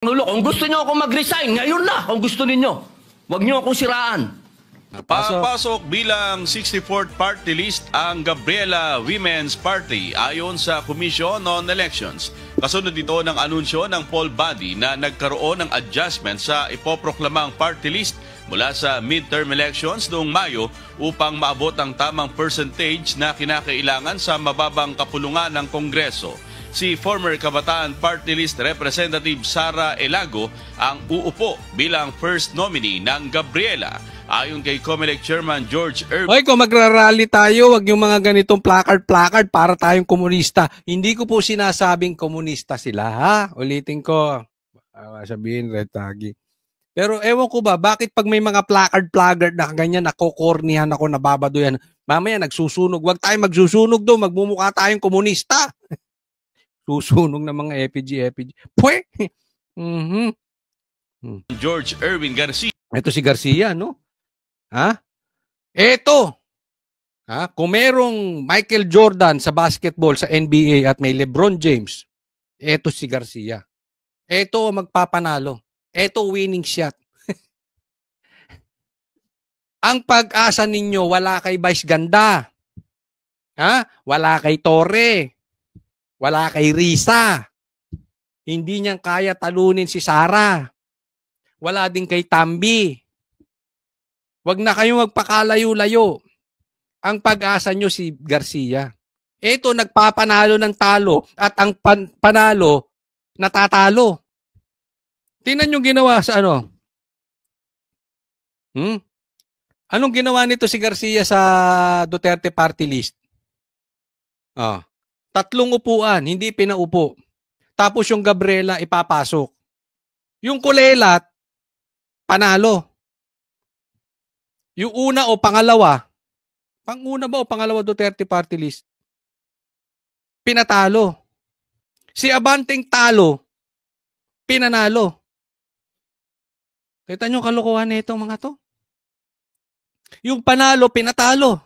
Kung gusto niyo ako mag-resign, ngayon na kung gusto ninyo. Huwag niyo akong siraan. Papasok bilang 64th party list ang Gabriela Women's Party ayon sa Commission on Elections. Kasunod ito ng anunsyo ng poll body na nagkaroon ng adjustment sa ipoproklamang party list mula sa midterm elections noong Mayo upang maabot ang tamang percentage na kinakailangan sa mababang kapulungan ng Kongreso. Si former Kabataan Party List Representative Sara Elago ang uupo bilang first nominee ng Gabriela. Ayon kay COMELEC Chairman George Erwin. Hoy, kung magrarally tayo, wag yung mga ganitong placard para tayong komunista. Hindi ko po sinasabing komunista sila, ha? Ulitin ko. Sabihin, red tagi. Pero ewan ko ba, bakit pag may mga placard na ganyan, nakokornihan ako, nababadoyan, mamaya nagsusunog. Wag tayong magsusunog doon, magmumukha tayong komunista. Susunog ng mga EPG. Pwe! George Erwin Garcia. Ito si Garcia, no? Ha? Ito. Ha? Kung merong Michael Jordan sa basketball sa NBA at may LeBron James, ito si Garcia. Ito magpapanalo. Ito winning shot. Ang pag-asa ninyo, wala kay Vice Ganda. Ha? Wala kay Torre. Wala kay Risa. Hindi niyang kaya talunin si Sara. Wala din kay Tambi. Wag na kayong magpakalayo-layo. Ang pag-asa nyo si Garcia. Ito, nagpapanalo ng talo at ang panalo, natatalo. Tingnan nyo ginawa sa ano? Anong ginawa nito si Garcia sa Duterte Party List? 3 upuan, hindi pinaupo. Tapos yung Gabriela ipapasok. Yung Kulelat, panalo. Yung una o pangalawa, panguna ba o pangalawa Duterte Party List? Pinatalo. Si Abanteng talo, pinanalo. Kita nyo kalokohan na itong mga to? Yung panalo, pinatalo.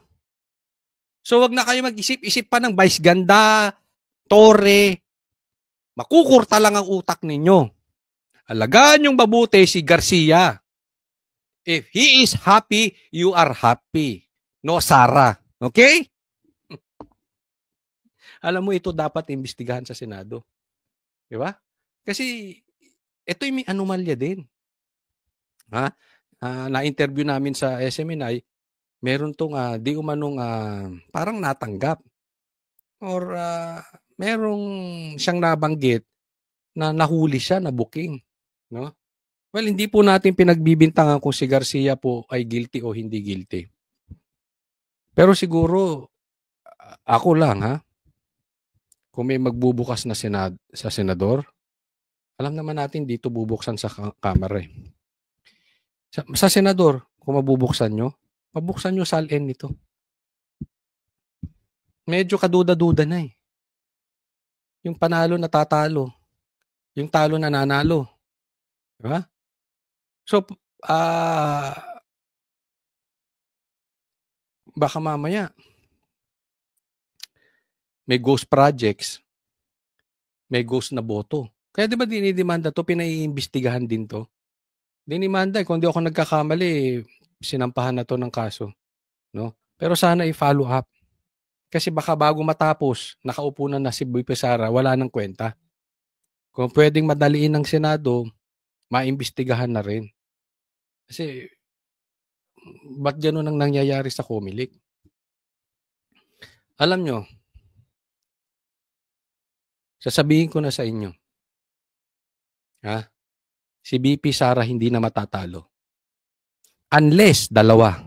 So wag na kayo mag-isip-isip pa ng Vice Ganda, Torre. Makukurta lang ang utak ninyo. Alagaan yung mabuti si Garcia. If he is happy, you are happy. No, Sara. Okay? Alam mo, ito dapat imbestigahan sa Senado. Di ba? Kasi ito yung may anomalya din. Ha? Na-interview namin sa SMNI, meron tong di umanong parang natanggap. Or merong siyang nabanggit na nahuli siya na booking. No? Well, hindi po natin pinagbibintangan kung si Garcia po ay guilty o hindi guilty. Pero siguro, ako lang kung may magbubukas na sa senador, alam naman natin dito bubuksan sa kamera eh. Sa senador, kung mabubuksan nyo, mabuksan nyo salin nito. Medyo kaduda-duda na eh. Yung panalo natatalo. Yung talo nananalo. Diba? So, baka mamaya may ghost projects, may ghost na boto. Kaya di ba dinidemanda to, pinaiimbestigahan din to? Dinimanda, kung di ako nagkakamali, sinampahan na to ng kaso. No? Pero sana i-follow up. Kasi baka bago matapos, nakaupo na si Boy Pesara, wala nang kwenta. Kung pwedeng madaliin ng Senado, maimbestigahan na rin. Kasi, ba't gano'n ang nangyayari sa COMELEC? Alam nyo, sasabihin ko na sa inyo, si BP Sara hindi na matatalo. Unless, dalawa,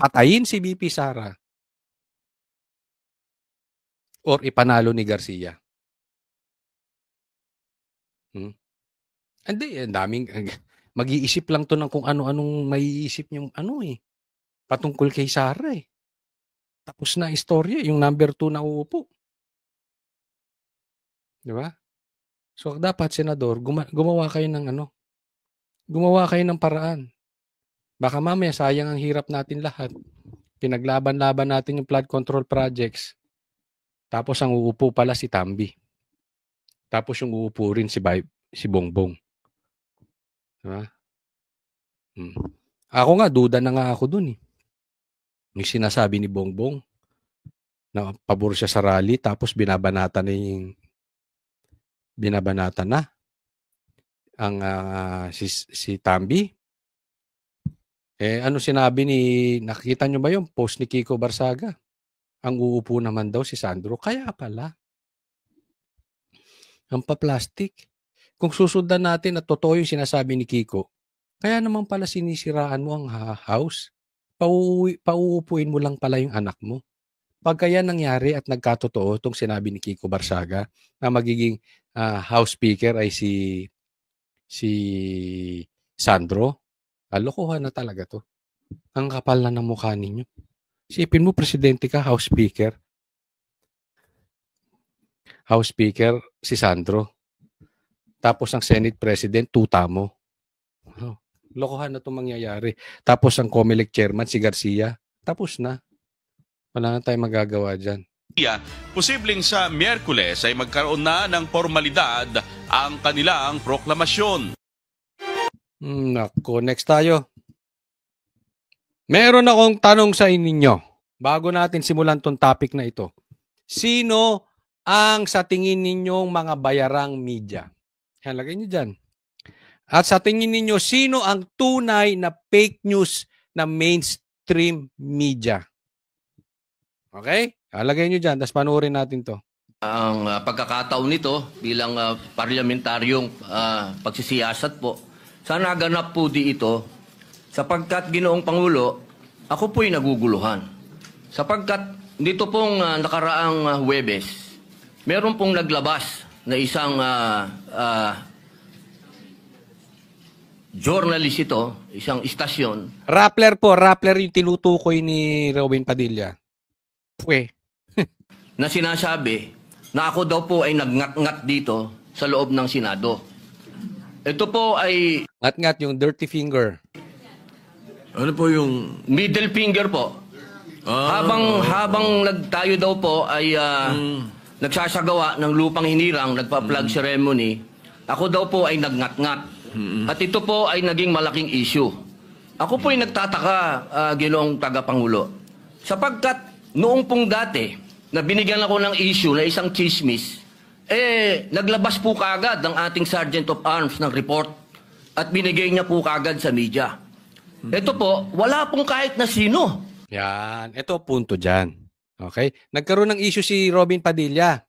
patayin si BP Sara or ipanalo ni Garcia. Hindi, daming, mag-iisip lang to ng kung ano-anong maiisip niyong patungkol kay Sara eh. Tapos na istorya, yung number 2 na uupo. Di ba? So, dapat, Senador, gumawa kayo ng gumawa kayo ng paraan. Baka mamaya, sayang ang hirap natin lahat. Pinaglaban-laban natin yung flood control projects. Tapos, ang uupo pala si Tambi. Tapos, yung uupo rin si Bongbong. Diba? Ako nga, duda na nga ako dun eh. Yung sinasabi ni Bongbong na pabor siya sa rally tapos binabanata na ang si Tambi. Ano sinabi nakita nyo ba yung post ni Kiko Barsaga? Ang uupo naman daw si Sandro. Kaya pala. Ang pa-plastic. Kung susundan natin at totoo yung sinasabi ni Kiko, kaya naman pala sinisiraan mo ang house. Pauupuin mo lang pala yung anak mo. Pag kaya nangyari at nagkatotoo itong sinabi ni Kiko Barsaga na magiging house speaker ay si Sandro, alokohan na talaga to. Ang kapal na ng mukha ninyo. Isipin mo, presidente ka, house speaker. House speaker, si Sandro. Tapos ang Senate President, tuta mo. Lokohan na itong mangyayari. Tapos ang COMELEC chairman, si Garcia. Tapos na. Wala na tayong magagawa dyan. Posibleng sa Miyerkules ay magkaroon na ng formalidad ang kanilang proklamasyon. Nako, next tayo. Meron akong tanong sa inyo bago natin simulan tong topic na ito. Sino ang sa tingin ninyong mga bayarang media? Lagay niyo dyan. At sa tingin ninyo, sino ang tunay na fake news na mainstream media? Okay? Lagay niyo dyan, tapos panoorin natin to. Ang pagkakataon nito bilang parlamentaryong pagsisiyasat po, sana ganap po di ito sapagkat Ginoong Pangulo, ako po'y naguguluhan. Sapagkat dito pong nakaraang Huwebes, meron pong naglabas na isang journalist ito, isang istasyon. Rappler po, Rappler yung tinutukoy ni Robin Padilla. Na sinasabi na ako daw po ay nagngat-ngat dito sa loob ng Senado. Ito po ay Ngat-ngat yung dirty finger. Ano po yung... middle finger po. Habang tayo daw po ay nagsasagawa ng lupang hinirang, nagpa-flag ceremony, ako daw po ay nagngat-ngat. At ito po ay naging malaking issue. Ako po ay nagtataka, Ginoong Tagapangulo, sapagkat noong pong dati, na binigyan ako ng issue na isang chismis, naglabas po kaagad ang ating Sergeant of Arms ng report at binigay niya po kaagad sa media. Ito po, wala pong kahit na sino. Yan. Ito punto dyan. Okay? Nagkaroon ng issue si Robin Padilla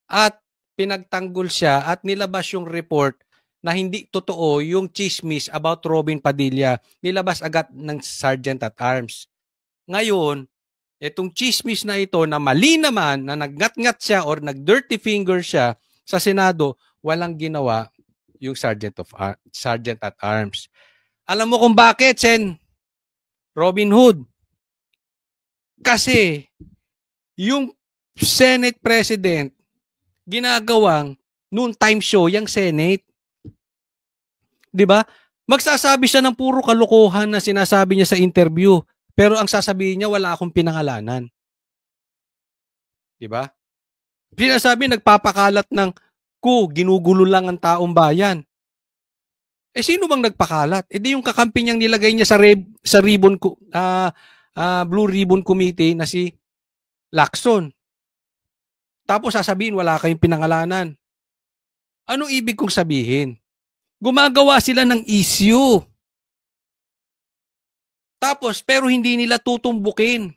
at pinagtanggol siya at nilabas yung report na hindi totoo yung chismis about Robin Padilla. Nilabas agad ng Sergeant at Arms. Ngayon, itong chismis na ito na mali naman na nagngat-ngat siya or nag-dirty finger siya sa Senado, walang ginawa yung Sergeant at Arms. Alam mo kung bakit, Sen? Robin Hood. Kasi yung Senate President ginagawang noon time show yung Senate. 'Di ba? Magsasabi siya ng puro kalokohan na sinasabi niya sa interview. Pero ang sasabihin niya, wala akong pinangalanan. Diba? Sinasabi, nagpapakalat ng ginugulo lang ang taong bayan. Sino bang nagpakalat? Di yung kakampi niyang nilagay niya sa ribbon, Blue Ribbon Committee na si Lacson. Tapos sasabihin, wala kayong pinangalanan. Anong ibig kong sabihin? Gumagawa sila ng issue. Tapos, pero hindi nila tutumbukin.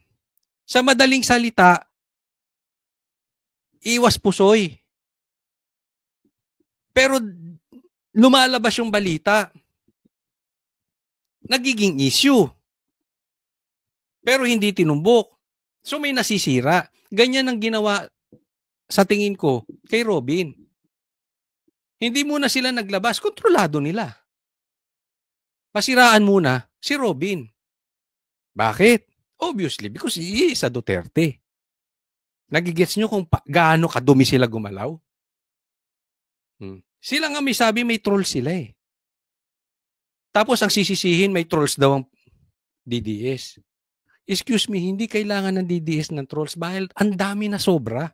Sa madaling salita, iwas pusoy. Pero lumalabas yung balita. Nagiging issue. Pero hindi tinumbok. So may nasisira. Ganyan ang ginawa sa tingin ko kay Robin. Hindi muna sila naglabas. Kontrolado nila. Pasiraan muna si Robin. Bakit? Obviously, because he is a Duterte. Nagigets nyo kung gaano kadumi sila gumalaw? Sila nga may sabi may trolls sila eh. Tapos ang sisisihin may trolls daw ang DDS. Excuse me, hindi kailangan ng DDS ng trolls dahil ang dami na sobra.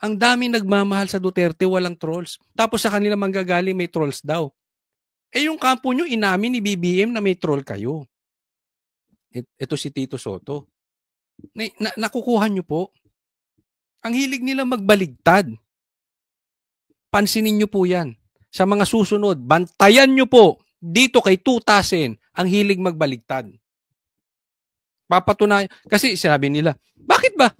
Ang dami nagmamahal sa Duterte, walang trolls. Tapos sa kanila manggagaling may trolls daw. Eh yung kampo nyo, inamin ni BBM na may troll kayo. Ito si Tito Soto. Nakukuha nyo po. Ang hilig nila magbaligtad. Pansinin nyo po yan. Sa mga susunod, bantayan nyo po dito kay 2,000 ang hilig magbaligtad. Papatunayan. Kasi sinabi nila, bakit ba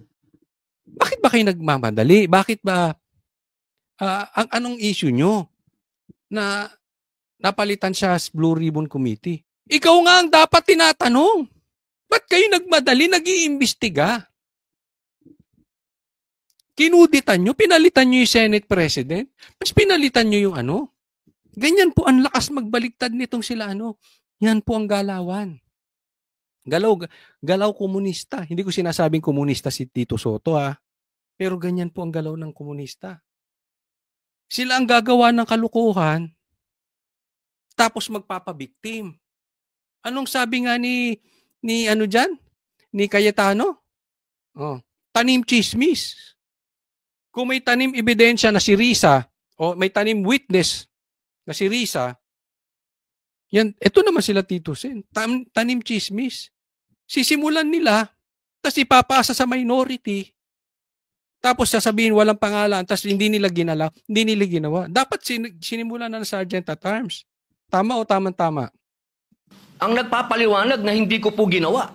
kayo nagmamadali? Bakit ba anong issue nyo na napalitan siya sa Blue Ribbon Committee? Ikaw nga ang dapat tinatanong. Ba't kayo nagmadali, nag-iimbestiga? Kinuditan nyo, pinalitan nyo yung Senate President, mas pinalitan nyo yung ano. Ganyan po ang lakas magbaligtad nitong sila ano. Yan po ang galawan. Galaw komunista. Hindi ko sinasabing komunista si Tito Soto pero ganyan po ang galaw ng komunista. Sila ang gagawa ng kalukuhan tapos magpapabiktim. Anong sabi nga ni ano diyan? Ni Cayetano? Tanim chismis. Kung may tanim ebidensya na si Risa o may tanim witness na si Risa, yan, ito naman sila Tito Sen. Tanim chismis. Sisimulan nila, tapos ipapasa sa minority, tapos sasabihin walang pangalan, tapos hindi nila ginawa. Dapat sinimulan na ng Sergeant at Arms. Tama o tama-tama? Ang nagpapaliwanag na hindi ko po ginawa.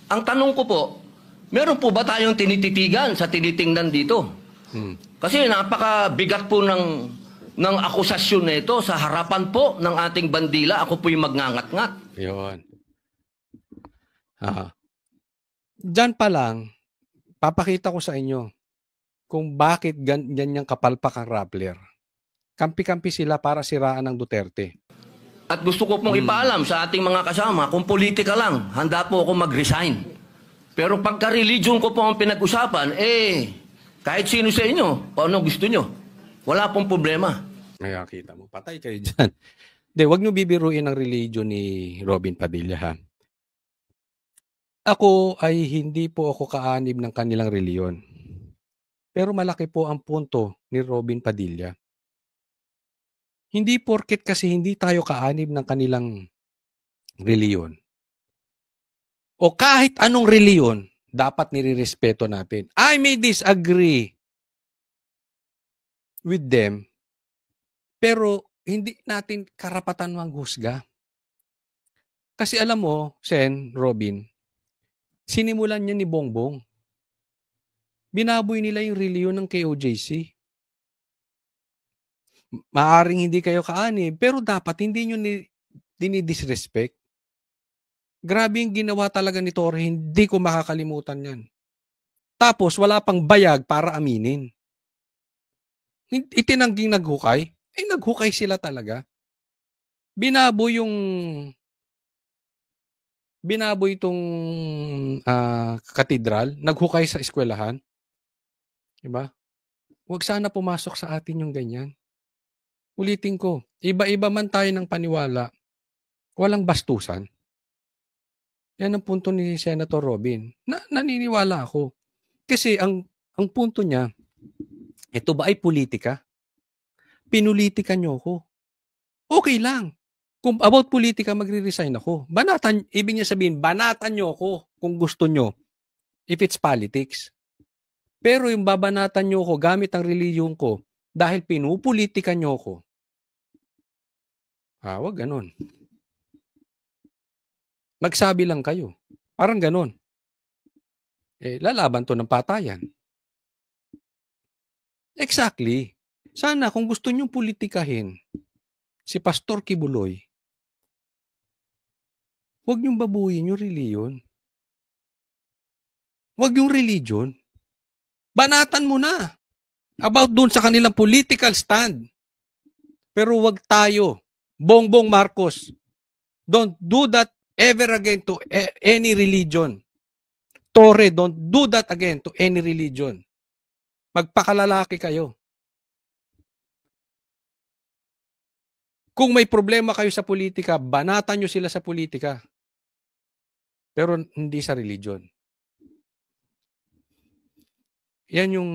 Ang tanong ko po, meron po ba tayong tinititigan sa tinitingnan dito? Kasi napakabigat po ng akusasyon na ito sa harapan po ng ating bandila. Ako po yung magngangat-ngat. Yun. Diyan pa lang, papakita ko sa inyo kung bakit ganyang kapalpak ang Rappler. Kampi-kampi sila para siraan ng Duterte. At gusto ko pong ipaalam sa ating mga kasama, kung politika lang, handa po ako mag-resign. Pero pagka-religion ko po ang pinag-usapan, kahit sino sa inyo, kung ano gusto nyo, wala pong problema. Kaya kita mo, patay kayo dyan. Hindi, wag nyo bibiruin ang religion ni Robin Padilla, ha? Ako ay hindi po ako kaanib ng kanilang reliyon. Pero malaki po ang punto ni Robin Padilla. Hindi porket kasi hindi tayo kaanib ng kanilang reliyon. O kahit anong reliyon, dapat nirirespeto natin. I may disagree with them, pero hindi natin karapatan manghusga. Kasi alam mo, Sen, Robin, sinimulan niya ni Bongbong. Binaboy nila yung reliyon ng KOJC. Maaring hindi kayo kaanib, pero dapat hindi nyo dinidisrespect. Grabe yung ginawa talaga ni Torre, hindi ko makakalimutan yan. Tapos wala pang bayag para aminin. Itinangging naghukay, naghukay sila talaga. Binaboy itong katedral, naghukay sa eskwelahan. Diba? Huwag sana pumasok sa atin yung ganyan. Ulitin ko, iba-iba man tayo ng paniwala, walang bastusan. Yan ang punto ni Senator Robin. Naniniwala ako. Kasi ang punto niya, ito ba ay politika? Pinulitika niyo ako. Okay lang. Kung about politika, magre-resign ako. Ibig niya sabihin, banatan niyo ako kung gusto niyo. If it's politics. Pero yung babanatan niyo ako gamit ang reliyon ko dahil pinupolitika niyo ako. Wag ganon. Magsabi lang kayo. Parang ganon. Lalaban to ng patayan. Exactly. Sana kung gusto niyong politikahin si Pastor Kibuloy, huwag niyong babuyin yung reliyon. Huwag yung religion. Banatan mo na about dun sa kanilang political stand. Pero huwag tayo, Bongbong Marcos, don't do that ever again to any religion. Torre, don't do that again to any religion. Magpakalalaki kayo. Kung may problema kayo sa politika, banatan nyo sila sa politika. Pero hindi sa religion. Yan yung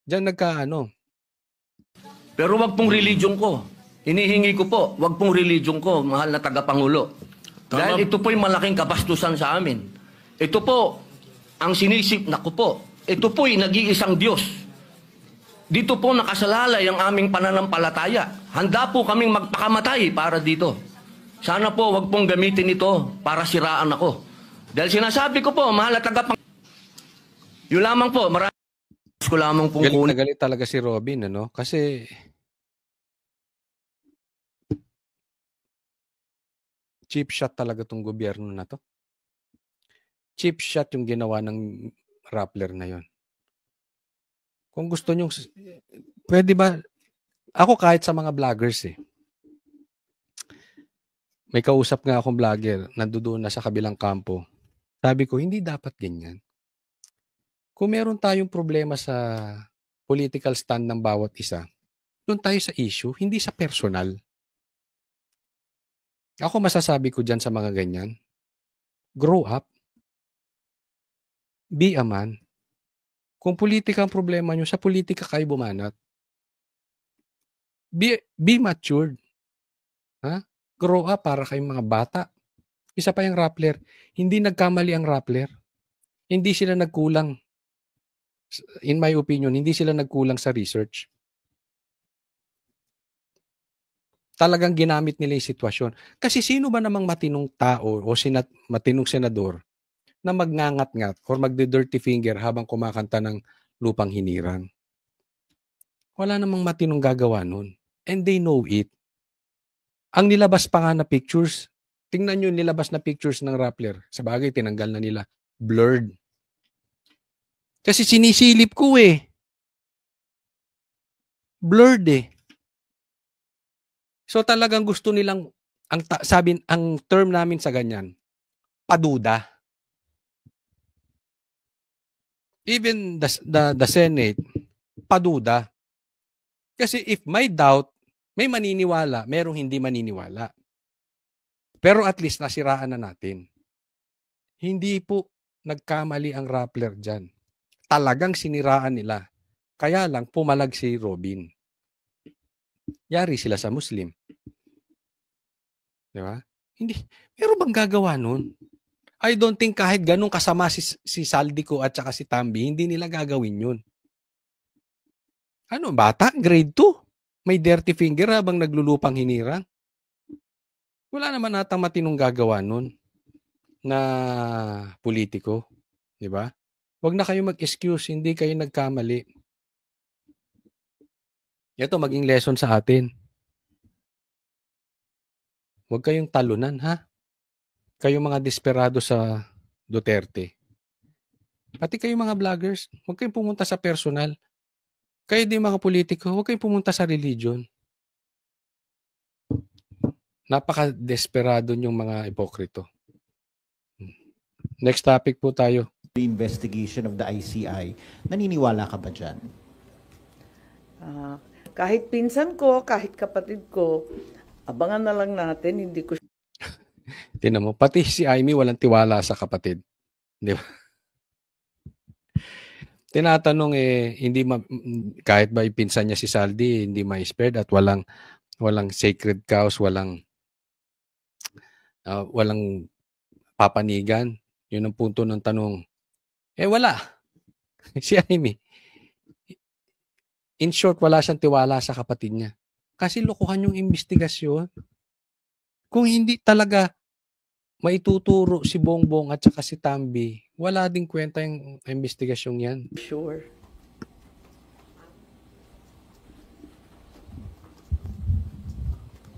diyan Pero wag pong religion ko. Hinihingi ko po, wag pong religion ko, mahal na tagapangulo. Dahil ito po'y malaking kabastusan sa amin. Ito po, ang sinisip, naku po, ito po'y nag-iisang Diyos. Dito po nakasalalay ang aming pananampalataya. Handa po kaming magpakamatay para dito. Sana po wag pong gamitin ito para siraan ako. Dahil sinasabi ko po, mahal na tagapangulo. Yun lamang po, marami ko lamang pong Galit kunin. na galit talaga si Robin, ano? Kasi cheap shot talaga tong gobyerno na to. Cheap shot yung ginawa ng Rappler na yon. Kung gusto nyo, pwede ba, ako kahit sa mga vloggers may kausap nga akong vlogger, nandoon na sa kabilang kampo. Sabi ko, hindi dapat ganyan. Kung meron tayong problema sa political stand ng bawat isa, doon tayo sa issue, hindi sa personal. Ako masasabi ko dyan sa mga ganyan, grow up, be a man. Kung politika ang problema nyo, sa politika kayo bumanat. Be matured. Ha? Grow up para kayong mga bata. Isa pa yung Rappler. Hindi nagkamali ang Rappler. Hindi sila nagkulang. In my opinion, hindi sila nagkulang sa research. Talagang ginamit nila yung sitwasyon. Kasi sino ba namang matinong tao o matinong senador na magngangat-ngat or magde-dirty finger habang kumakanta ng lupang hinirang? Wala namang matinong gagawa nun. And they know it. Ang nilabas pa nga na pictures, tingnan nyo yung nilabas na pictures ng Rappler. Sa bagay, tinanggal na nila. Blurred. Kasi sinisilip ko Blurred So talagang gusto nilang, ang term namin sa ganyan, paduda. Even the Senate, paduda. Kasi if may doubt, may maniniwala, merong hindi maniniwala. Pero at least nasiraan na natin. Hindi po nagkamali ang Rappler dyan. Talagang siniraan nila. Kaya lang pumalag si Robin. Yari sila sa Muslim. Di ba? Hindi. Pero bang gagawa nun? I don't think kahit ganun kasama si Saldico at saka si Tambi, hindi nila gagawin yun. Ano, bata? Grade 2? May dirty finger habang naglulupang hinirang? Wala naman natang matinong gagawa nun na politiko. Di ba? Huwag na kayo mag-excuse, hindi kayo nagkamali. Ito, maging lesson sa atin. Huwag kayong talunan, ha? Kayong mga desperado sa Duterte. Pati kayong mga vloggers, huwag kayong pumunta sa personal. Kayo din mga politiko, huwag kayong pumunta sa religion. Napaka-desperado yung mga ipokrito. Next topic po tayo. The investigation of the ICI. Naniniwala ka ba dyan? Kahit pinsan ko, kahit kapatid ko, abangan na lang natin, hindi ko Tinan mo, pati si Amy walang tiwala sa kapatid. Di ba? Tinatanong hindi kahit ba ipinsan niya si Saldi, hindi ma-spared at walang sacred cows, walang papanigan. Yun ang punto ng tanong. Wala. Si Amy. In short, wala siyang tiwala sa kapatid niya. Kasi lokohan yung investigasyon. Kung hindi talaga maituturo si Bongbong at saka si Tambi, wala ding kwenta yung investigasyong yan. sure.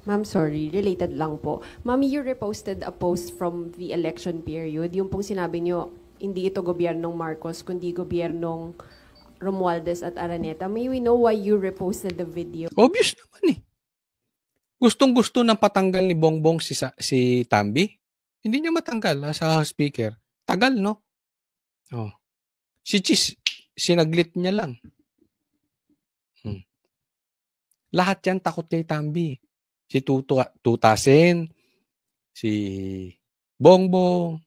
Ma'am, sorry, related lang po. Ma'am, you reposted a post from the election period. Yung pong sinabi nyo, hindi ito gobyernong Marcos, kundi gobyernong Romualdez at Araneta. May we know why you reposted the video? Obvious naman Gustong-gusto ng patanggal ni Bongbong si Tambi. Hindi niya matanggal sa House Speaker. Tagal, no? Oh. Si Chis, sinaglit niya lang. Lahat yan takot kay Tambi. Si Tutasen, si Bongbong,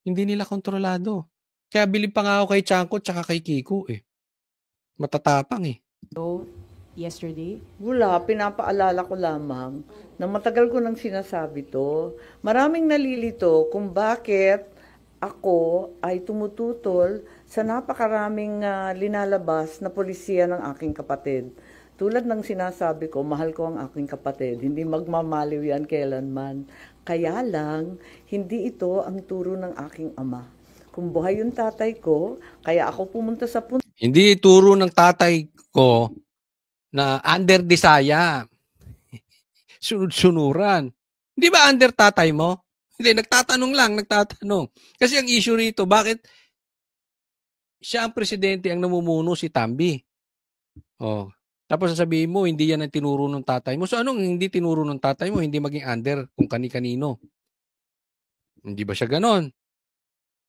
hindi nila kontrolado. Kaya bilib pa nga ako kay Chanko tsaka kay Kiko Matatapang So, yesterday? Wala, pinapaalala ko lamang na matagal ko nang sinasabi to. Maraming nalilito kung bakit ako ay tumututol sa napakaraming linalabas na polisiya ng aking kapatid. Tulad ng sinasabi ko, mahal ko ang aking kapatid. Hindi magmamaliw yan kailanman. Kaya lang, hindi ito ang turo ng aking ama. Kung buhay yung tatay ko, kaya ako pumunta sa punto Hindi turo ng tatay ko na under Disaya. Sunod-sunuran. Hindi ba under tatay mo? Hindi, nagtatanong. Kasi ang issue rito, bakit siya ang presidente, ang namumuno si Tambi? Oh. Tapos sasabihin mo, hindi yan ang tinuro ng tatay mo. So anong hindi tinuro ng tatay mo? Hindi maging under kung kani-kanino. Hindi ba siya ganon?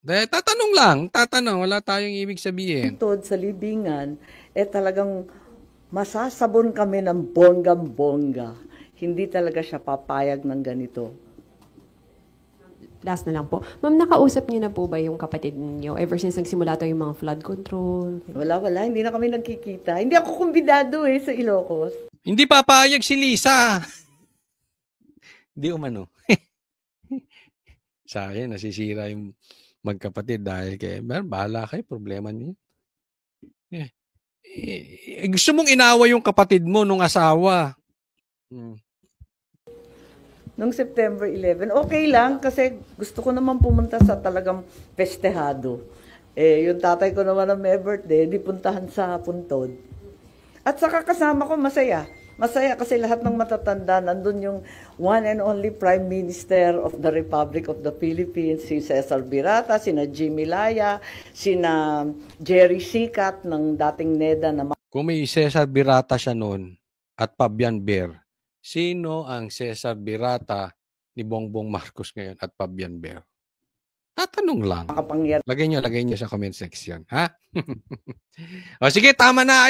Dahil tatanong, wala tayong ibig sabihin. sa libingan, talagang masasabon kami ng bonggam-bongga. Hindi talaga siya papayag ng ganito. Last na lang po. Ma'am, nakausap niyo na po ba yung kapatid niyo ever since nagsimula to yung mga flood control? Wala, hindi na kami nagkikita. Hindi ako kumbidado sa Ilocos. Hindi papayag si Lisa. Hindi umano. Sa akin, nasisira yung magkapatid dahil bahala kayo, problema niyo. Gusto mong inawa yung kapatid mo nung asawa. Noong September 11, okay lang kasi gusto ko naman pumunta sa talagang festehado. Yung tatay ko naman na may birthday, di puntahan sa Puntod. At saka kasama ko masaya. Masaya kasi lahat ng matatanda, nandun yung one and only Prime Minister of the Republic of the Philippines, si Cesar Birata, sina Jimmy Laya, sina Jerry Sikat ng dating NEDA na Kung may Cesar Birata siya noon at Fabian Ber, sino ang Cesar Birata ni Bongbong Marcos ngayon at Fabian Ber? Tatanong lang. makapangyarihan. Lagay nyo sa comment section. Ha? O sige, tama na.